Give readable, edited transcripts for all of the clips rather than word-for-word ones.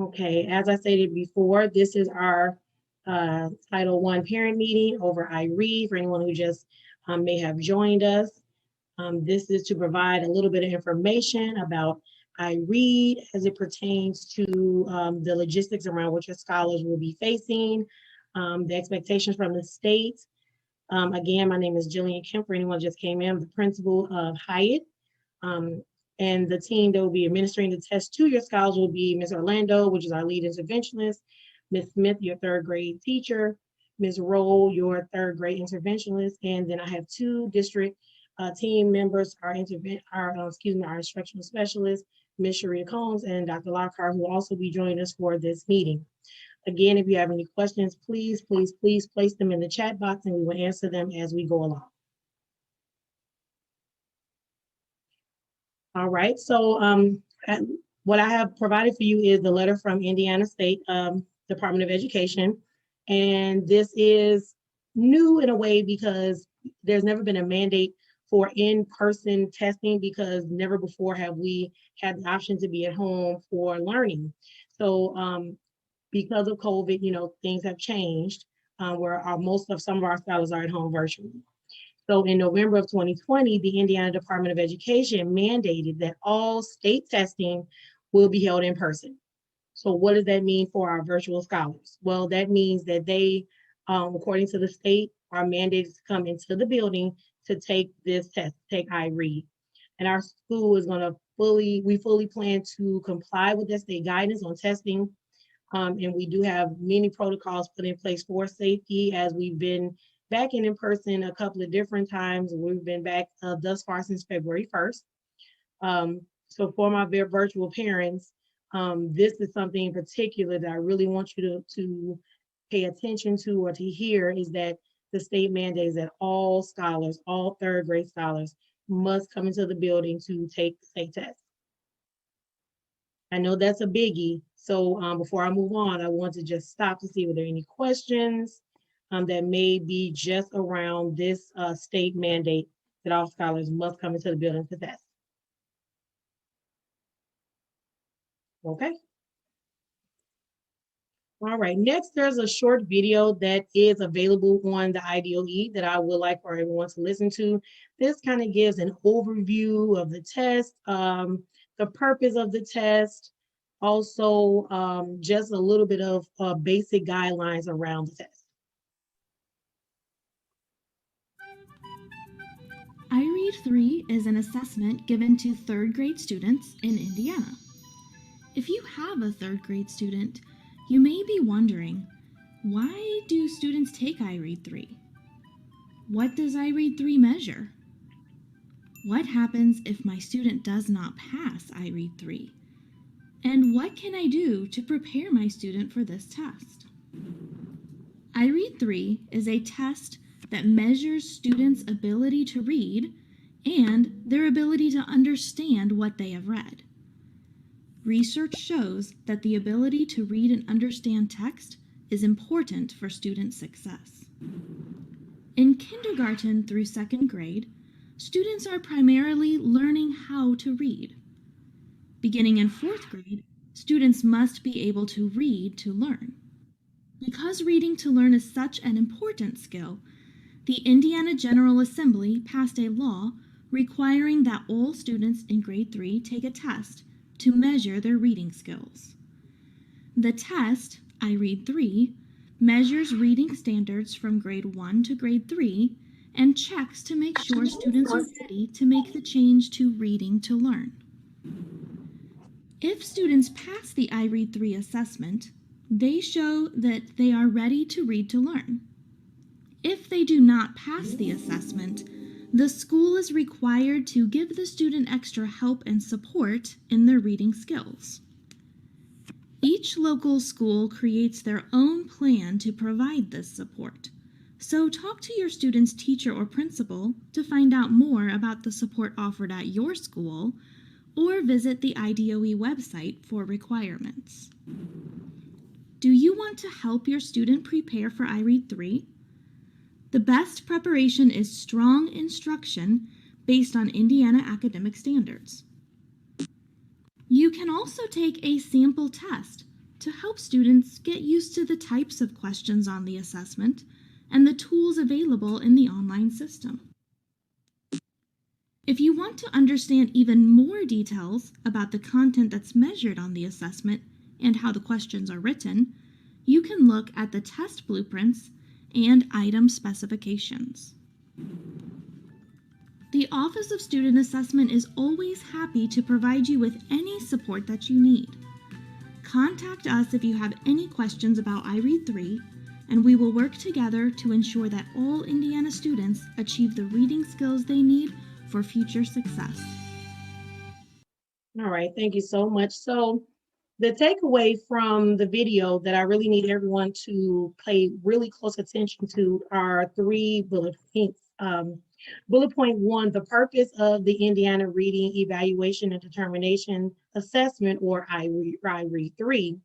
Okay, as I stated before, this is our Title I parent meeting over IREAD for anyone who just may have joined us. This is to provide a little bit of information about IREAD as it pertains to the logistics around what your scholars will be facing, the expectations from the state. Again, my name is Jillian Kemp. For anyone who just came in, I'm the principal of HIAT. And the team that will be administering the test to your scholars will be Ms. Orlando, which is our lead interventionist, Ms. Smith, your third grade teacher, Ms. Roll, your third grade interventionist, and then I have two district team members, our instructional specialist, Ms. Sharia Combs and Dr. Lockhart, who will also be joining us for this meeting. Again, if you have any questions, please place them in the chat box and we will answer them as we go along. All right, so what I have provided for you is the letter from Indiana State Department of Education. And this is new in a way because there's never been a mandate for in-person testing because never before have we had the option to be at home for learning. So because of COVID, you know, things have changed where some of our scholars are at home virtually. So in November of 2020, the Indiana Department of Education mandated that all state testing will be held in person. So what does that mean for our virtual scholars? Well, that means that they, according to the state, are mandated to come into the building to take this test, take IREAD. And our school is going to we fully plan to comply with that state guidance on testing. And we do have many protocols put in place for safety as we've been back in person a couple of different times. We've been back thus far since February 1st. So for my virtual parents, this is something in particular that I really want you to pay attention to or to hear is that the state mandates that all scholars, all third grade scholars must come into the building to take the state test. I know that's a biggie. So before I move on, I want to just stop to see if there are any questions that may be just around this state mandate that all scholars must come into the building to test. Okay. All right, next there's a short video that is available on the IDOE that I would like for everyone to listen to. This kind of gives an overview of the test, the purpose of the test, also just a little bit of basic guidelines around the test. IREAD 3 is an assessment given to third grade students in Indiana. If you have a third grade student, you may be wondering, why do students take IREAD 3? What does IREAD 3 measure? What happens if my student does not pass IREAD 3? And what can I do to prepare my student for this test? IREAD 3 is a test that measures students' ability to read and their ability to understand what they have read. Research shows that the ability to read and understand text is important for student success. In kindergarten through second grade, students are primarily learning how to read. Beginning in fourth grade, students must be able to read to learn. Because reading to learn is such an important skill, the Indiana General Assembly passed a law requiring that all students in grade 3 take a test to measure their reading skills. The test, IREAD 3, measures reading standards from grade 1 to grade 3 and checks to make sure students are ready to make the change to reading to learn. If students pass the IREAD 3 assessment, they show that they are ready to read to learn. If they do not pass the assessment, the school is required to give the student extra help and support in their reading skills. Each local school creates their own plan to provide this support, so talk to your student's teacher or principal to find out more about the support offered at your school, or visit the IDOE website for requirements. Do you want to help your student prepare for IREAD 3? The best preparation is strong instruction based on Indiana academic standards. You can also take a sample test to help students get used to the types of questions on the assessment and the tools available in the online system. If you want to understand even more details about the content that's measured on the assessment and how the questions are written, you can look at the test blueprints and item specifications. The Office of Student Assessment is always happy to provide you with any support that you need. Contact us if you have any questions about IREAD 3, and we will work together to ensure that all Indiana students achieve the reading skills they need for future success. All right, thank you so much. So the takeaway from the video that I really need everyone to pay really close attention to are 3 bullet points. Bullet point 1, the purpose of the Indiana Reading Evaluation and Determination Assessment, or IREAD 3,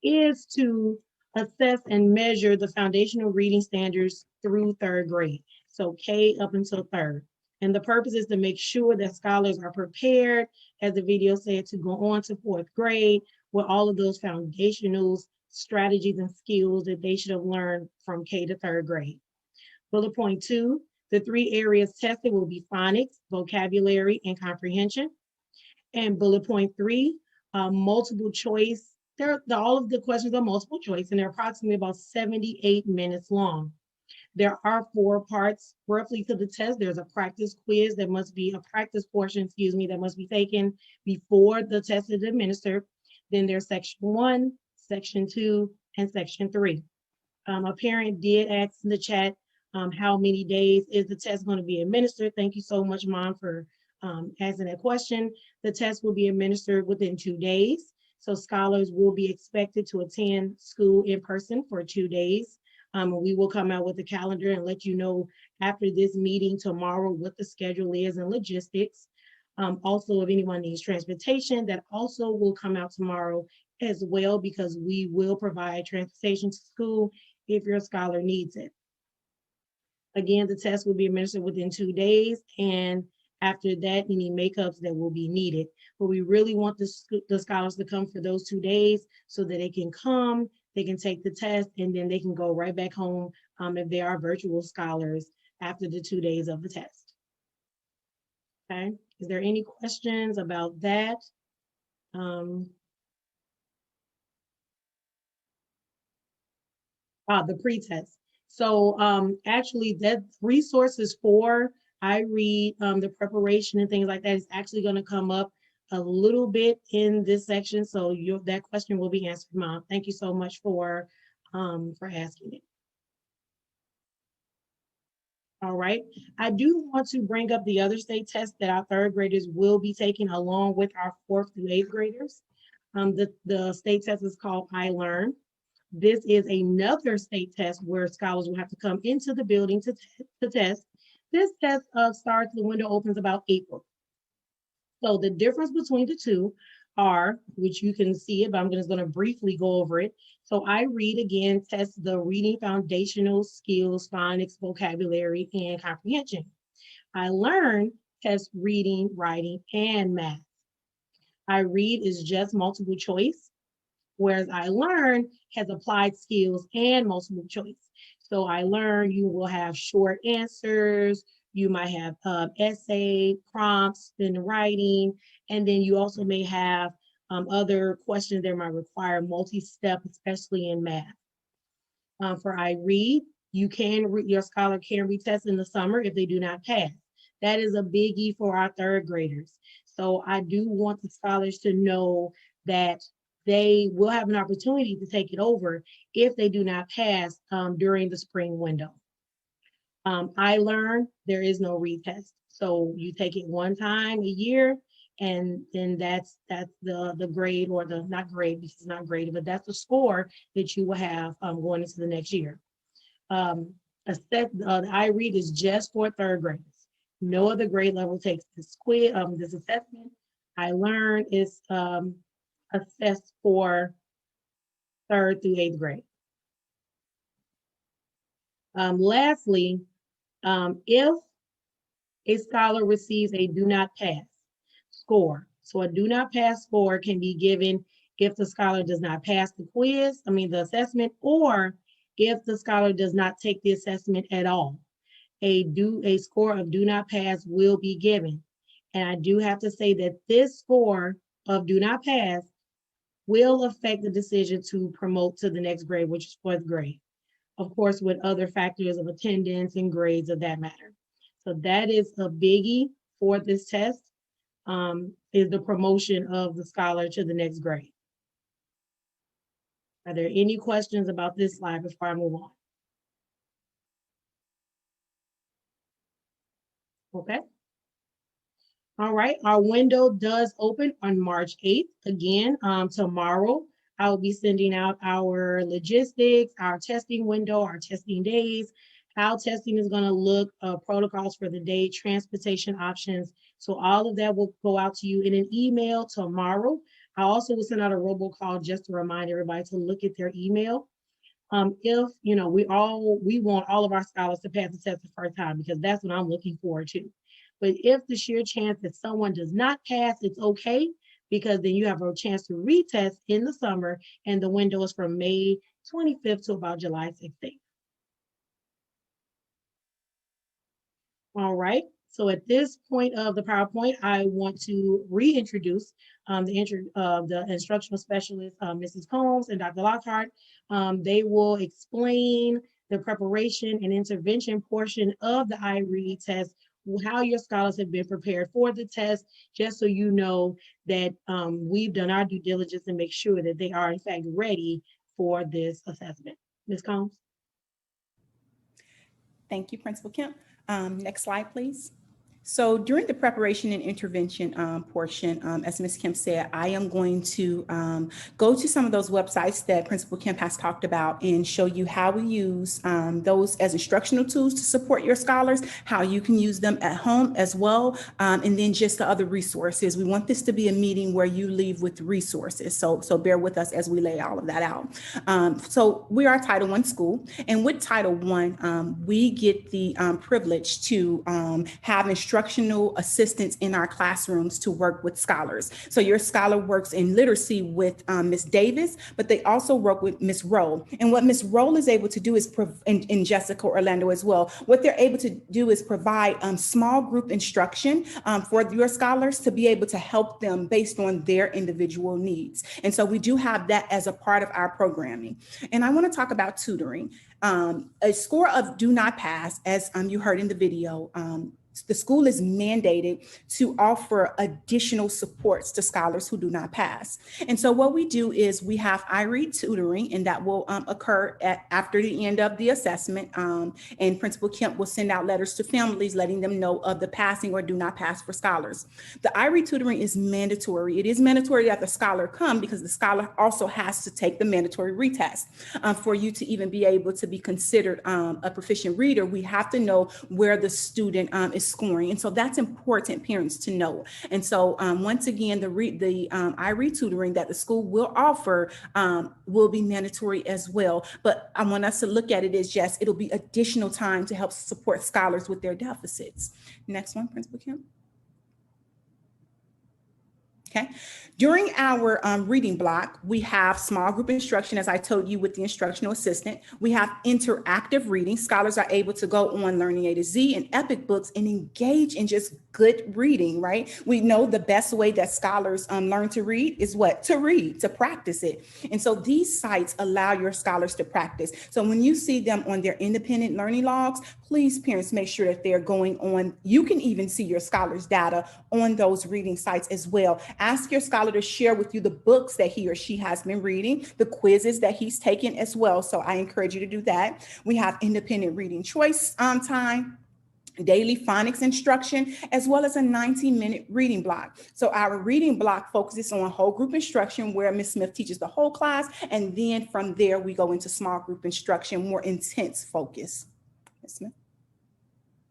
is to assess and measure the foundational reading standards through 3rd grade, so K up until 3rd. And the purpose is to make sure that scholars are prepared, as the video said, to go on to 4th grade with all of those foundational strategies and skills that they should have learned from K to 3rd grade. Bullet point 2, the 3 areas tested will be phonics, vocabulary, and comprehension. And bullet point 3, multiple choice. All of the questions are multiple choice, and they're approximately about 78 minutes long. There are 4 parts roughly to the test. There's a practice quiz that must be a practice portion, that must be taken before the test is administered. Then there's section 1, section 2, and section 3. A parent did ask in the chat, how many days is the test going to be administered? Thank you so much, Mom, for asking that question. The test will be administered within 2 days. So scholars will be expected to attend school in person for 2 days. We will come out with a calendar and let you know after this meeting tomorrow what the schedule is and logistics. Also, if anyone needs transportation, that also will come out tomorrow as well, because we will provide transportation to school if your scholar needs it. Again, the test will be administered within 2 days, and after that, any makeups that will be needed. But we really want the scholars to come for those 2 days so that they can come, they can take the test, and then they can go right back home if they are virtual scholars after the 2 days of the test. Okay, is there any questions about that? The pretest. So actually that resources for IREAD, the preparation and things like that is actually going to come up a little bit in this section. So that question will be answered, Mom. Thank you so much for asking it. All right. I do want to bring up the other state test that our 3rd graders will be taking along with our 4th through 8th graders. The state test is called iLearn. This is another state test where scholars will have to come into the building to test. This test starts, the window opens about April. So the difference between the two are, which you can see it, but I'm just going to briefly go over it. So IREAD, again, tests the reading foundational skills, phonics, vocabulary, and comprehension. iLearn tests reading, writing, and math. IREAD is just multiple choice, whereas iLearn has applied skills and multiple choice. So iLearn, you will have short answers, you might have essay, prompts, then writing, and then you also may have other questions that might require multi-step, especially in math. For IREAD, your scholar can retest in the summer if they do not pass. That is a biggie for our 3rd graders. So I do want the scholars to know that they will have an opportunity to take it over if they do not pass during the spring window. iLearn, there is no retest. So you take it one time a year, and then that's the grade, or the, not grade because it's not graded, but that's the score that you will have going into the next year. The IREAD is just for 3rd graders. No other grade level takes this this assessment. iLearn is assessed for 3rd through 8th grade. Lastly, if a scholar receives a do not pass score, so a do not pass score can be given if the scholar does not pass the assessment, or if the scholar does not take the assessment at all. A score of do not pass will be given. And I do have to say that this score of do not pass will affect the decision to promote to the next grade, which is fourth grade. Of course, with other factors of attendance and grades of that matter. So that is a biggie for this test, is the promotion of the scholar to the next grade. Are there any questions about this slide before I move on? Okay. All right, our window does open on March 8th. Again, tomorrow, I will be sending out our logistics, our testing window, our testing days, how testing is gonna look, protocols for the day, transportation options. So all of that will go out to you in an email tomorrow. I also will send out a robocall just to remind everybody to look at their email. If, we want all of our scholars to pass the test the first time, because that's what I'm looking forward to. But if the sheer chance that someone does not pass, it's okay, because then you have a chance to retest in the summer, and the window is from May 25th to about July 16th. All right, so at this point of the PowerPoint, I want to reintroduce the instructional specialist, Mrs. Combs and Dr. Lockhart. They will explain the preparation and intervention portion of the IREAD test, how your scholars have been prepared for the test, just so you know that we've done our due diligence and make sure that they are in fact ready for this assessment. Ms. Combs? Thank you, Principal Kemp. Next slide, please. So during the preparation and intervention portion, as Ms. Kemp said, I am going to go to some of those websites that Principal Kemp has talked about and show you how we use those as instructional tools to support your scholars, how you can use them at home as well, and then just the other resources. We want this to be a meeting where you leave with resources. So bear with us as we lay all of that out. So we are a Title I school, and with Title I, we get the privilege to have instructional assistants in our classrooms to work with scholars. So your scholar works in literacy with Ms. Davis, but they also work with Ms. Rowe. And what Ms. Rowe is able to do is, and Jessica Orlando as well, what they're able to do is provide small group instruction for your scholars to be able to help them based on their individual needs. And so we do have that as a part of our programming. And I want to talk about tutoring. A score of do not pass, as you heard in the video, the school is mandated to offer additional supports to scholars who do not pass. And so what we do is we have IREAD tutoring, and that will occur after the end of the assessment. And Principal Kemp will send out letters to families letting them know of the passing or do not pass for scholars. The IREAD tutoring is mandatory. It is mandatory that the scholar come, because the scholar also has to take the mandatory retest. For you to even be able to be considered a proficient reader, we have to know where the student is scoring. And so that's important, parents, to know. And so once again, the IREAD tutoring that the school will offer will be mandatory as well. But I want us to look at it as just, it'll be additional time to help support scholars with their deficits. Next one, Principal Kemp. Okay. During our reading block, we have small group instruction, as I told you, with the instructional assistant. We have interactive reading. Scholars are able to go on Learning A to Z and Epic books and engage in just good reading, right? We know the best way that scholars learn to read is what? To read, to practice it. And so these sites allow your scholars to practice. So when you see them on their independent learning logs, please, parents, make sure that they're going on. You can even see your scholars' data on those reading sites as well. Ask your scholar to share with you the books that he or she has been reading, the quizzes that he's taken as well. So I encourage you to do that. We have independent reading choice time, daily phonics instruction, as well as a 19-minute reading block. So our reading block focuses on whole group instruction, where Ms. Smith teaches the whole class. And then from there, we go into small group instruction, more intense focus. Ms. Smith.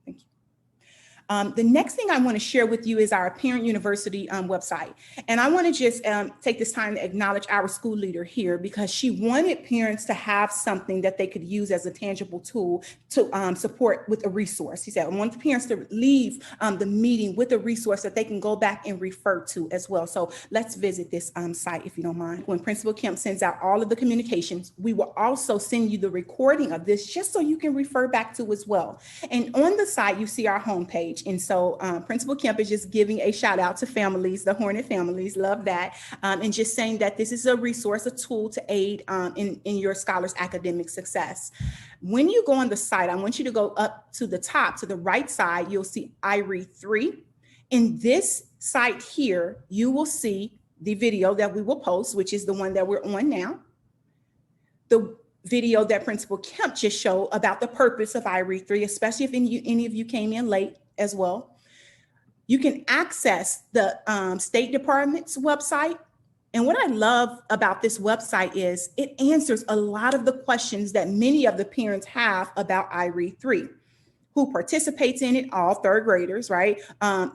Thank you. The next thing I want to share with you is our Parent University website. And I want to just take this time to acknowledge our school leader here, because she wanted parents to have something that they could use as a tangible tool to support with a resource. He said, I want the parents to leave the meeting with a resource that they can go back and refer to as well. So let's visit this site if you don't mind. When Principal Kemp sends out all of the communications, we will also send you the recording of this just so you can refer back to as well. And on the site, you see our homepage. And so Principal Kemp is just giving a shout out to families, the Hornet families, love that. And just saying that this is a resource, a tool to aid in your scholar's academic success. When you go on the site, I want you to go up to the top, to the right side, you'll see IREAD 3. In this site here, you will see the video that we will post, which is the one that we're on now. The video that Principal Kemp just showed about the purpose of IREAD 3, especially if any of you came in late as well. You can access the State Department's website. And what I love about this website is it answers a lot of the questions that many of the parents have about IREAD 3. Who participates in it? All third graders, right?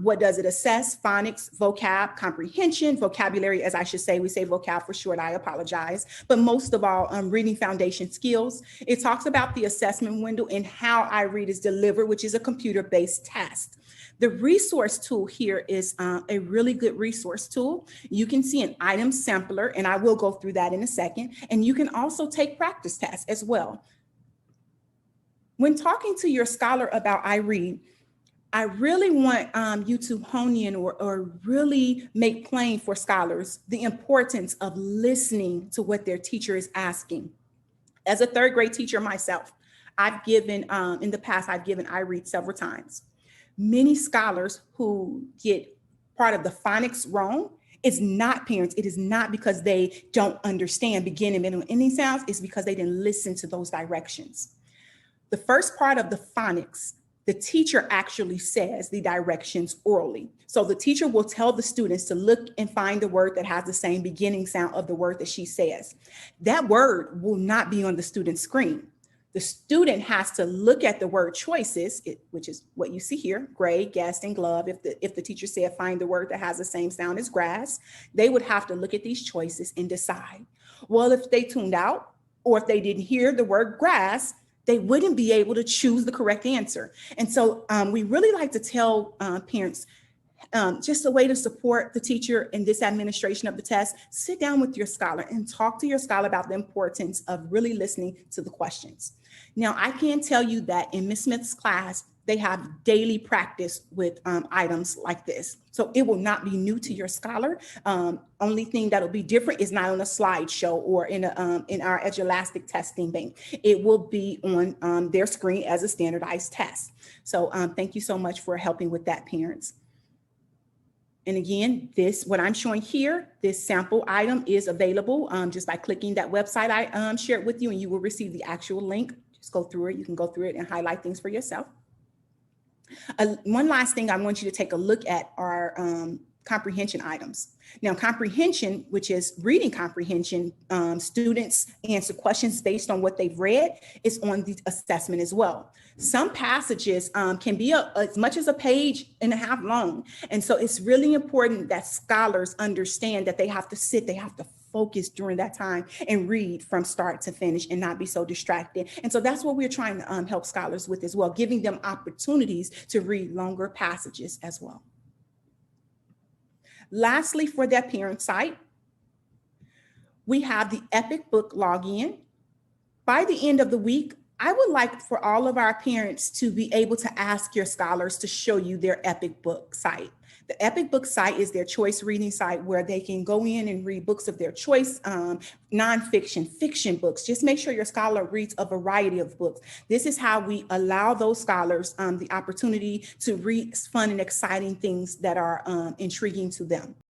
What does it assess? Phonics, vocab, comprehension, vocabulary, as I should say, we say vocab for short, I apologize. But most of all, reading foundation skills. It talks about the assessment window and how IREAD is delivered, which is a computer-based test. The resource tool here is a really good resource tool. You can see an item sampler, and I will go through that in a second. And you can also take practice tests as well. When talking to your scholar about IREAD, I really want you to hone in or really make plain for scholars the importance of listening to what their teacher is asking. As a third grade teacher myself, I've given, in the past, I've given IREAD several times. Many scholars who get part of the phonics wrong, it's not parents, it is not because they don't understand beginning, middle, and ending sounds, it's because they didn't listen to those directions. The first part of the phonics, the teacher actually says the directions orally. So the teacher will tell the students to look and find the word that has the same beginning sound of the word that she says. That word will not be on the student's screen. The student has to look at the word choices, which is what you see here, gray, guest, and glove. If the teacher said find the word that has the same sound as grass, they would have to look at these choices and decide. Well, if they tuned out or if they didn't hear the word grass, they wouldn't be able to choose the correct answer. And so we really like to tell parents, just a way to support the teacher in this administration of the test, sit down with your scholar and talk to your scholar about the importance of really listening to the questions. Now, I can tell you that in Ms. Smith's class, they have daily practice with items like this. So it will not be new to your scholar. Only thing that'll be different is not on a slideshow or in our Edulastic testing bank. It will be on their screen as a standardized test. So thank you so much for helping with that, parents. And again, what I'm showing here, this sample item is available just by clicking that website I shared with you, and you will receive the actual link. Just go through it. You can go through it and highlight things for yourself. One last thing I want you to take a look at are comprehension items. Now, comprehension, which is reading comprehension, students answer questions based on what they've read, is on the assessment as well. Some passages can be as much as a page and a half long. And so it's really important that scholars understand that they have to sit, they have to focus during that time and read from start to finish and not be so distracted. And so that's what we're trying to help scholars with as well, giving them opportunities to read longer passages as well. Lastly, for that parent site, we have the Epic Book login. By the end of the week, I would like for all of our parents to be able to ask your scholars to show you their Epic Book site. The Epic Book site is their choice reading site where they can go in and read books of their choice, nonfiction, fiction books. Just make sure your scholar reads a variety of books. This is how we allow those scholars the opportunity to read fun and exciting things that are intriguing to them.